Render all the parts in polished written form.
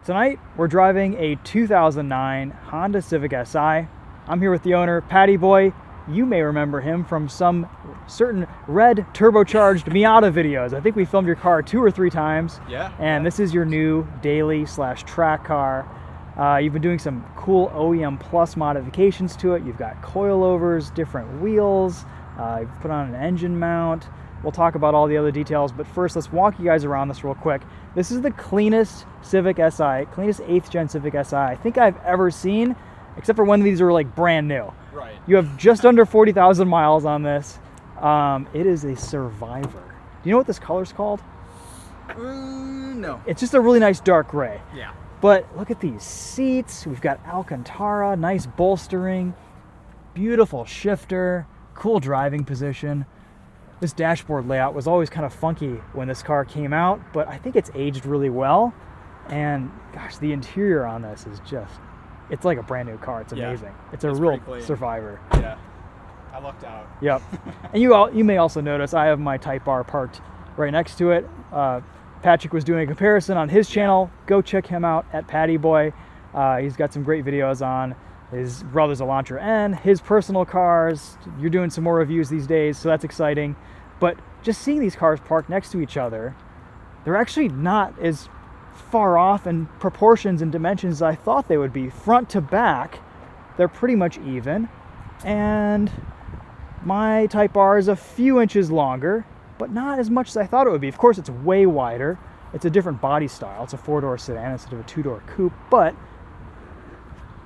Tonight, we're driving a 2009 Honda Civic SI. I'm here with the owner, Patty Boy. You may remember him from some certain red turbocharged Miata videos. I think we filmed your car 2 or 3 times. Yeah. And this is your new daily/track car. You've been doing some cool OEM Plus modifications to it. You've got coilovers, different wheels. You've put on an engine mount. We'll talk about all the other details, but first let's walk you guys around this real quick. This is the cleanest Civic SI, cleanest 8th gen Civic SI I think I've ever seen, except for when these were like brand new. Right. You have just under 40,000 miles on this. It is a Survivor. Do you know what this color's called? No. It's just a really nice dark gray. Yeah. But look at these seats. We've got Alcantara, nice bolstering, beautiful shifter, cool driving position. This dashboard layout was always kind of funky when this car came out, but I think it's aged really well. And gosh, the interior on this is just, it's like a brand new car. It's amazing. Yeah, it's a real Survivor. Yeah, I lucked out. Yep. And you may also notice I have my Type R parked right next to it. Patrick was doing a comparison on his channel. Go check him out at Patty Boy. He's got some great videos on his brother's Elantra N, his personal cars. You're doing some more reviews these days, so that's exciting. But just seeing these cars parked next to each other, they're actually not as far off in proportions and dimensions as I thought they would be. Front to back, they're pretty much even. And my Type R is a few inches longer, but not as much as I thought it would be. Of course, it's way wider. It's a different body style. It's a 4-door sedan instead of a 2-door coupe, but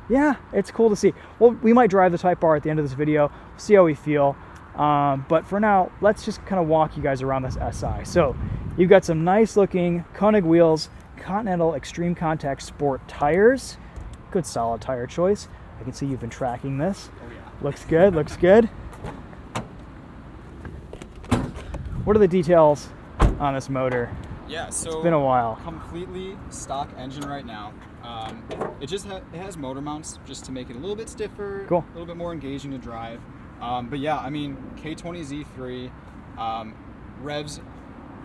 yeah, it's cool to see. Well, we might drive the Type R at the end of this video, see how we feel. But for now, let's just kind of walk you guys around this SI. So you've got some nice looking Konig wheels, Continental ExtremeContact Sport tires. Good solid tire choice. I can see you've been tracking this. Oh yeah. Looks good, looks good. What are the details on this motor? Yeah, so it's been a while. Completely stock engine right now. It has motor mounts just to make it a little bit stiffer, cool. A little bit more engaging to drive. But yeah, I mean, K20 Z3 revs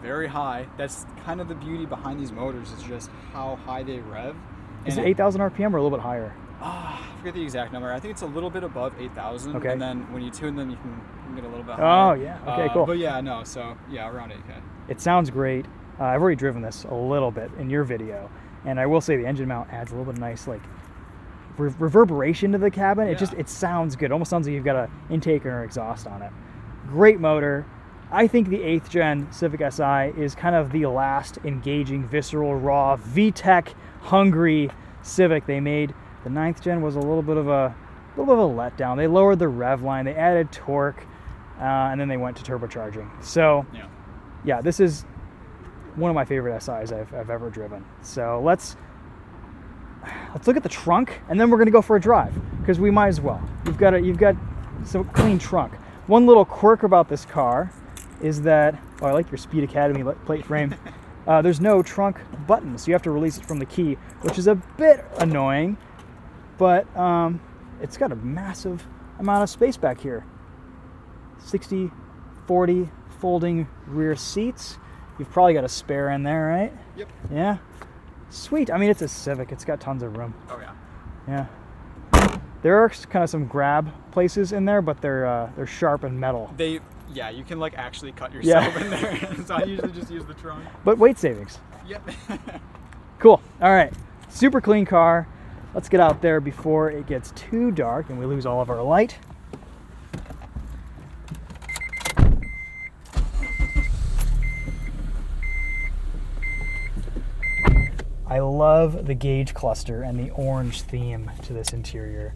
very high. That's kind of the beauty behind these motors, is just how high they rev. Is it 8,000 RPM or a little bit higher? I forget the exact number. I think it's a little bit above 8,000. Okay. And then when you tune them, you can get a little bit higher. Oh yeah, okay, cool. But yeah, no, so yeah, around 8K. It sounds great. I've already driven this a little bit in your video, and I will say the engine mount adds a little bit of nice like reverberation to the cabin. Yeah. It sounds good. Almost sounds like you've got an intake or exhaust on it. Great motor. I think the 8th gen Civic SI is kind of the last engaging, visceral, raw, VTEC hungry Civic they made. The 9th gen was a little bit of a letdown. They lowered the rev line, they added torque, and then they went to turbocharging. So yeah, this is one of my favorite SIs I've ever driven. So let's look at the trunk, and then we're going to go for a drive, because we might as well. You've got some clean trunk. One little quirk about this car is that, I like your Speed Academy plate frame. There's no trunk button, so you have to release it from the key, which is a bit annoying, but it's got a massive amount of space back here. 60/40 folding rear seats. You've probably got a spare in there, right? Yep. Yeah. Sweet. I mean, it's a Civic. It's got tons of room. Oh yeah. Yeah. There are kind of some grab places in there, but they're sharp and metal. Yeah, you can like actually cut yourself in there. So I usually just use the trunk. But weight savings. Yep. Cool. All right. Super clean car. Let's get out there before it gets too dark and we lose all of our light. I love the gauge cluster and the orange theme to this interior.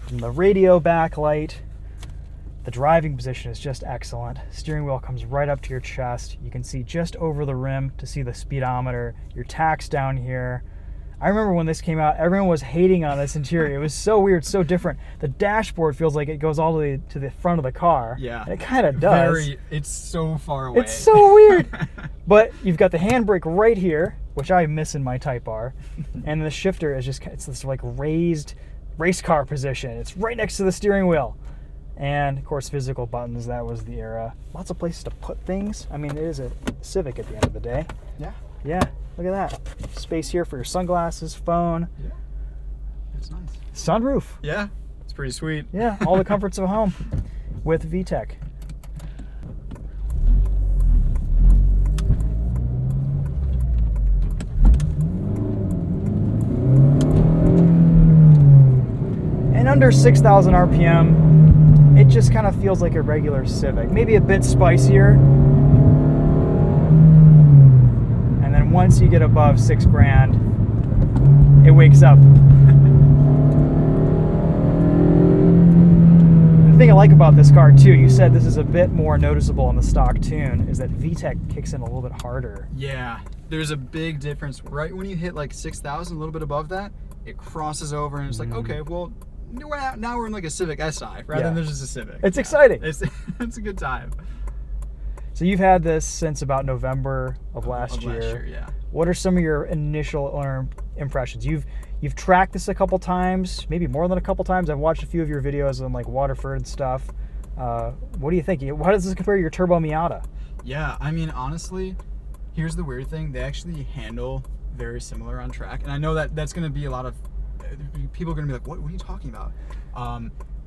From the radio backlight, the driving position is just excellent. Steering wheel comes right up to your chest. You can see just over the rim to see the speedometer. Your tach's down here. I remember when this came out, everyone was hating on this interior. It was so weird, so different. The dashboard feels like it goes all the way to the front of the car. Yeah. And it kind of does. It's so far away. It's so weird. But you've got the handbrake right here, which I miss in my Type R. And the shifter is just, it's this like raised race car position. It's right next to the steering wheel. And of course, physical buttons, that was the era. Lots of places to put things. I mean, it is a Civic at the end of the day. Yeah. Yeah. Look at that. Space here for your sunglasses, phone. Yeah. That's nice. Sunroof. Yeah. It's pretty sweet. Yeah, all the comforts of home with VTEC. And under 6,000 RPM, it just kind of feels like a regular Civic. Maybe a bit spicier. And then once you get above $6,000, it wakes up. The thing I like about this car too, you said this is a bit more noticeable in the stock tune, is that VTEC kicks in a little bit harder. Yeah, there's a big difference. Right when you hit like 6,000, a little bit above that, it crosses over and it's like, okay, well, now we're in like a Civic SI rather than just a Civic. It's exciting. It's a good time. So you've had this since about November of last year. Yeah. What are some of your initial impressions? You've tracked this a couple times, maybe more than a couple times. I've watched a few of your videos on like Waterford and stuff. What do you think? How does this compare to your Turbo Miata? Yeah, I mean, honestly, here's the weird thing. They actually handle very similar on track. And I know that that's going to be a lot of people are going to be like, what are you talking about?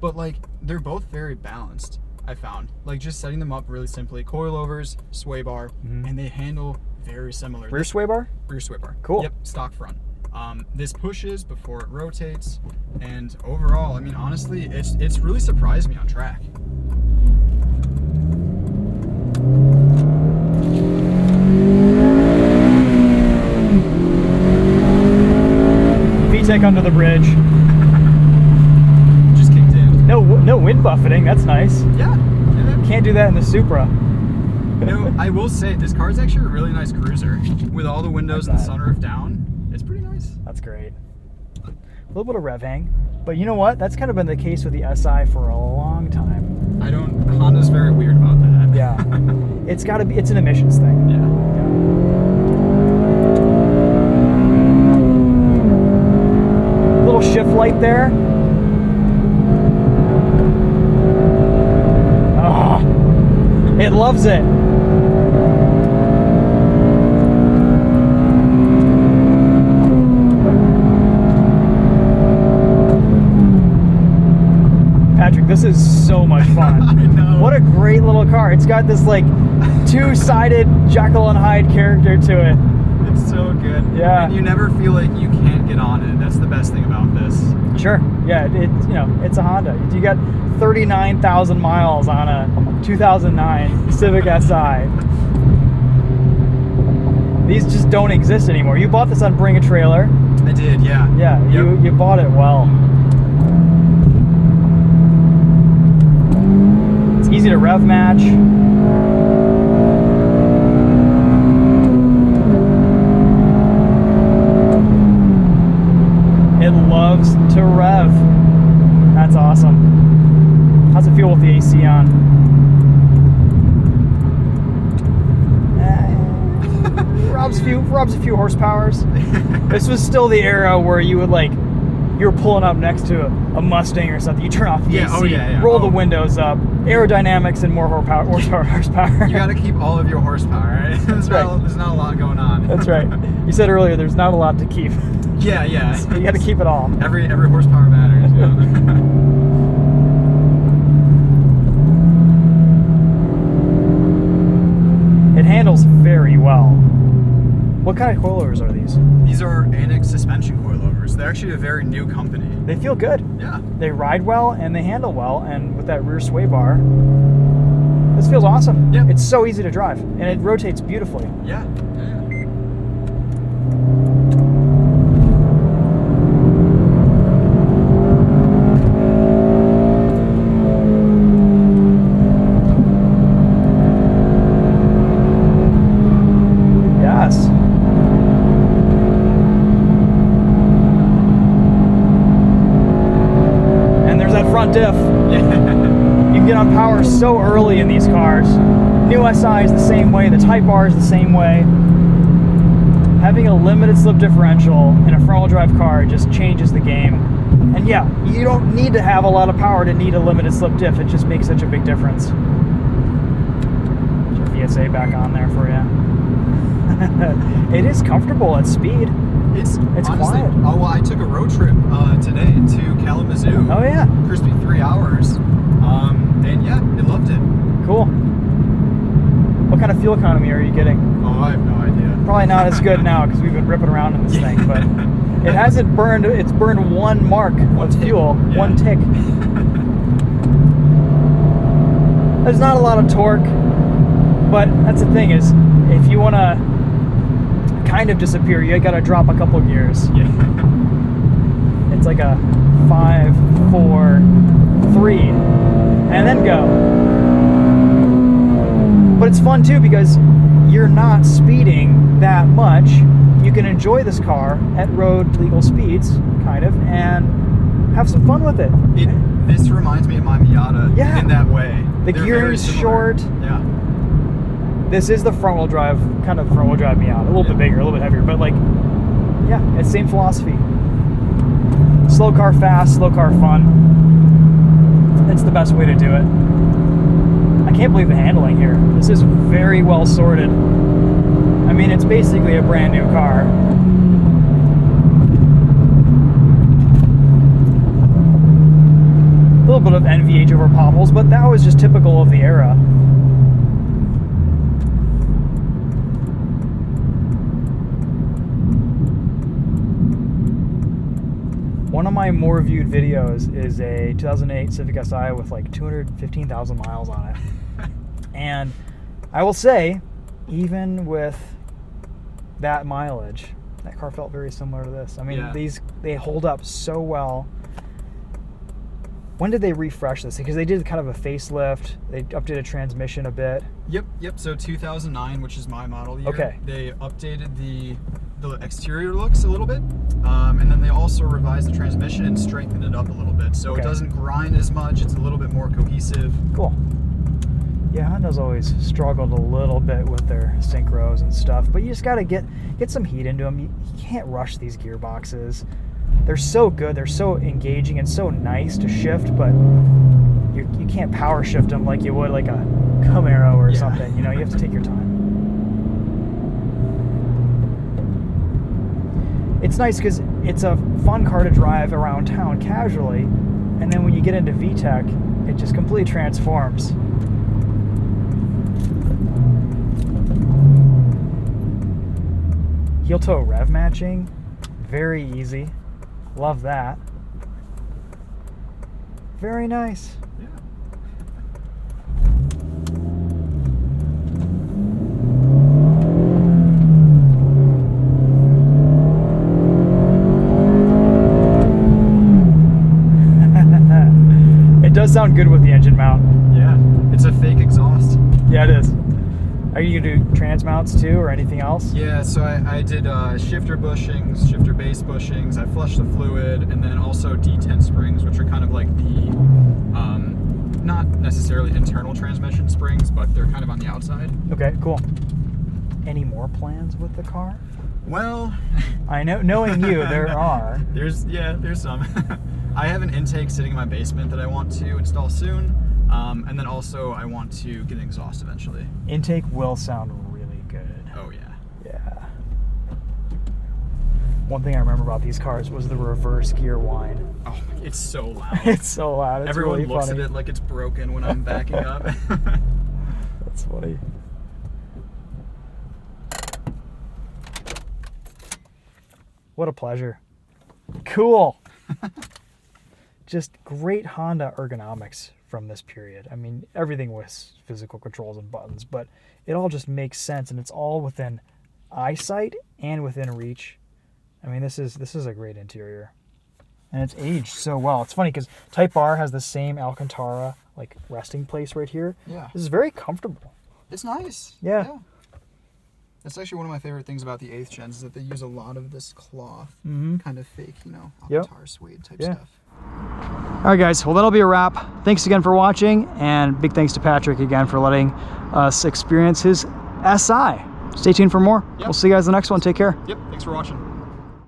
But like, they're both very balanced, I found. Like, just setting them up really simply. Coilovers, sway bar, and they handle very similar. Rear sway bar? Rear sway bar. Cool. Yep, stock front. This pushes before it rotates, and overall, I mean, honestly, it's really surprised me on track. VTEC under the bridge. Just kicked in. No wind buffeting. That's nice. Yeah. Can't do that in the Supra. You know, I will say this car is actually a really nice cruiser with all the windows and the sunroof down. It's pretty nice. That's great. A little bit of rev hang, but you know what? That's kind of been the case with the SI for a long time. Honda's very weird about that. Yeah. It's an emissions thing. Yeah. Little shift light there. Oh, it loves it. Patrick, this is so much fun. I know. What a great little car. It's got this like two-sided Jekyll and Hyde character to it. It's so good. Yeah. And you never feel like you can't get on it. That's the best thing about this. Sure. Yeah, it's a Honda. You got 39,000 miles on a 2009 Civic SI. These just don't exist anymore. You bought this on Bring a Trailer. I did, yeah. Yeah, Yep. you bought it well. It's easy to rev match. It loves to rev. That's awesome. How's it feel with the AC on? Robs a few horsepowers. This was still the era where you would you were pulling up next to a Mustang or something. You turn off the AC, roll the windows up, aerodynamics and more horsepower. You got to keep all of your horsepower, right? That's right. There's not a lot going on. That's right. You said earlier there's not a lot to keep. Yeah. So you got to keep it all. Every horsepower matters. You know? It handles very well. What kind of coilovers are these? These are Annex suspension coilovers. They're actually a very new company. They feel good. Yeah. They ride well and they handle well, and with that rear sway bar, this feels awesome. Yeah. It's so easy to drive, and it rotates beautifully. Yeah. Yes. And there's that front diff. You can get on power so early in these cars. New SI is the same way, the Type R is the same way. Having a limited slip differential in a front-wheel drive car just changes the game. And yeah, you don't need to have a lot of power to need a limited slip diff. It just makes such a big difference. Get your VSA back on there for you. It is comfortable at speed. It's honestly, quiet. Oh, well, I took a road trip today to Kalamazoo. Oh yeah. Crispy 3 hours. And yeah, I loved it. Cool. What kind of fuel economy are you getting? Oh, I have no idea. Probably not as good now because we've been ripping around in this thing, but it hasn't burned. It's burned one mark of fuel, yeah. one tick. There's not a lot of torque, but that's the thing is, if you want to kind of disappear, you got to drop a couple gears. Yeah. It's like a 5, 4, 3, and then go. But it's fun too because you're not speeding that much. You can enjoy this car at road legal speeds, kind of, and have some fun with it. This reminds me of my Miata in that way. The gearing's short. Yeah. This is the front-wheel drive, kind of front-wheel drive Miata. A little bit bigger, a little bit heavier, but like, yeah, it's same philosophy. Slow car fast, slow car fun. It's the best way to do it. I can't believe the handling here. This is very well sorted. I mean, it's basically a brand new car. A little bit of NVH over potholes, but that was just typical of the era. One of my more viewed videos is a 2008 Civic SI with like 215,000 miles on it. And I will say, even with that mileage, that car felt very similar to this. I mean, they hold up so well. When did they refresh this? Because they did kind of a facelift. They updated transmission a bit. Yep. So 2009, which is my model year. Okay. They updated the exterior looks a little bit, and then they also revised the transmission and strengthened it up a little bit, so it doesn't grind as much. It's a little bit more cohesive. Cool. Yeah, Honda's always struggled a little bit with their synchros and stuff, but you just got to get some heat into them. You can't rush these gearboxes. They're so good. They're so engaging and so nice to shift, but you can't power shift them like you would like a Camaro or something. You know, you have to take your time. It's nice because it's a fun car to drive around town casually, and then when you get into VTEC, it just completely transforms. Heel toe rev matching, very easy. Love that. Very nice. Yeah. It does sound good with the engine mount. Yeah. It's a fake exhaust. Yeah, it is. Are you gonna do trans mounts too, or anything else? Yeah, so I did shifter bushings, shifter base bushings. I flushed the fluid, and then also Detent springs, which are kind of like the, not necessarily internal transmission springs, but they're kind of on the outside. Okay, cool. Any more plans with the car? Well, I know, knowing you, there are. There's some. I have an intake sitting in my basement that I want to install soon. And then also I want to get an exhaust eventually. Intake will sound really good. Oh yeah. Yeah. One thing I remember about these cars was the reverse gear whine. Oh, it's so loud. It's so loud. It's Everyone really looks funny. at it like it's broken when I'm backing up. That's funny. What a pleasure. Cool. Just great Honda ergonomics from this period. I mean, everything was physical controls and buttons, but it all just makes sense, and it's all within eyesight and within reach. I mean, this is a great interior, and it's aged so well. It's funny because Type R has the same Alcantara like resting place right here. Yeah. This is very comfortable. It's nice. Yeah. That's actually one of my favorite things about the 8th gens is that they use a lot of this cloth, kind of fake, Alcantara suede type stuff. All right, guys. Well, that'll be a wrap. Thanks again for watching, and big thanks to Patrick again for letting us experience his SI. Stay tuned for more. We'll see you guys in the next one. Take care. Yep. Thanks for watching.